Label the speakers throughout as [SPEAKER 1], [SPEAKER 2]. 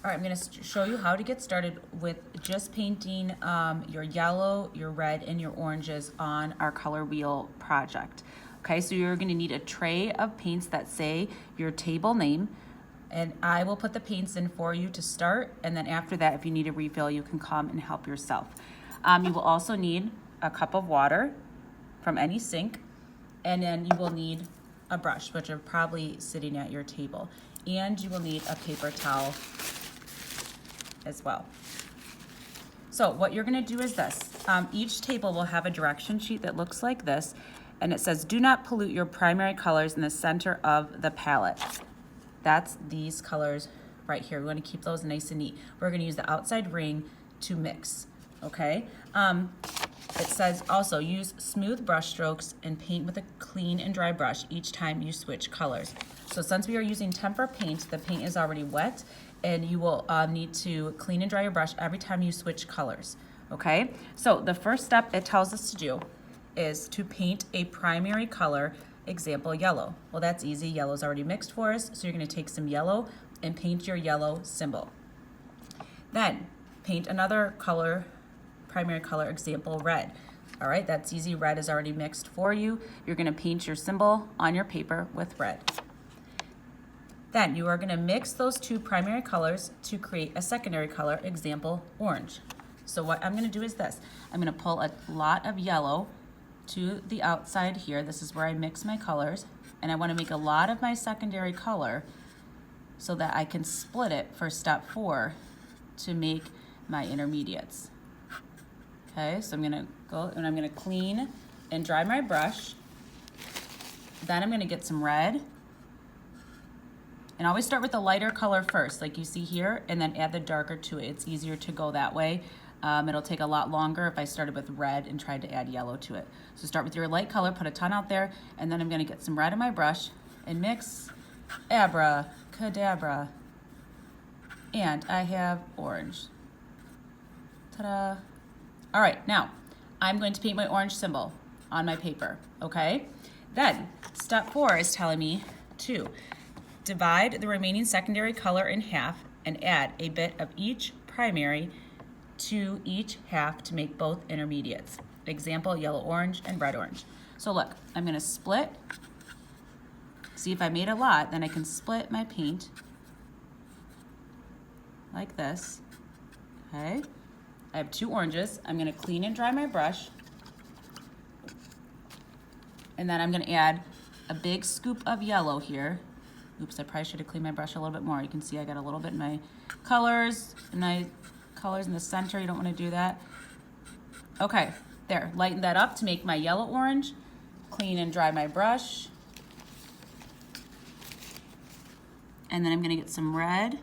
[SPEAKER 1] All right, I'm gonna show you how to get started with just painting your yellow, your red, and your oranges on our color wheel project. Okay, so you're gonna need a tray of paints that say your table name, and I will put the paints in for you to start, and then after that, if you need a refill, you can come and help yourself. You will also need a cup of water from any sink, and then you will need a brush, which are probably sitting at your table, and you will need a paper towel as well. So what you're gonna do is this. Each table will have a direction sheet that looks like this, and it says, do not pollute your primary colors in the center of the palette. That's these colors right here. We wanna keep those nice and neat. We're gonna use the outside ring to mix, okay? It says also use smooth brush strokes and paint with a clean and dry brush each time you switch colors. So since we are using tempera paint, the paint is already wet, and you will need to clean and dry your brush every time you switch colors, okay? So the first step it tells us to do is to paint a primary color, example yellow. Well, that's easy, yellow's already mixed for us, so you're gonna take some yellow and paint your yellow symbol. Then paint another color, primary color, example red. All right, that's easy, red is already mixed for you. You're gonna paint your symbol on your paper with red. Then you are gonna mix those two primary colors to create a secondary color, example orange. So what I'm gonna do is this. I'm gonna pull a lot of yellow to the outside here. This is where I mix my colors, and I wanna make a lot of my secondary color so that I can split it for step 4 to make my intermediates. Okay, so I'm gonna go and I'm gonna clean and dry my brush. Then I'm gonna get some red. And always start with the lighter color first, like you see here, and then add the darker to it. It's easier to go that way. It'll take a lot longer if I started with red and tried to add yellow to it. So start with your light color, put a ton out there, and then I'm gonna get some red in my brush and mix abracadabra. And I have orange. Ta-da. All right, now I'm going to paint my orange symbol on my paper, okay? Then step 4 is telling me to divide the remaining secondary color in half and add a bit of each primary to each half to make both intermediates. Example, yellow orange and red orange. So look, I'm gonna split. See, if I made a lot, then I can split my paint like this, okay? I have 2 oranges. I'm gonna clean and dry my brush. And then I'm gonna add a big scoop of yellow here. Oops, I probably should have cleaned my brush a little bit more. You can see I got a little bit in my colors in the center. You don't want to do that. Okay, there, lighten that up to make my yellow orange. Clean and dry my brush. And then I'm gonna get some red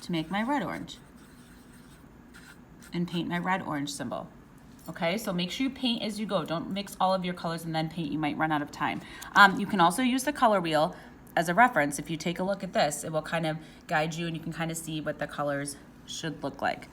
[SPEAKER 1] to make my red orange and paint my red orange symbol. Okay, so make sure you paint as you go. Don't mix all of your colors and then paint. You might run out of time. You can also use the color wheel as a reference. If you take a look at this, it will kind of guide you and you can kind of see what the colors should look like.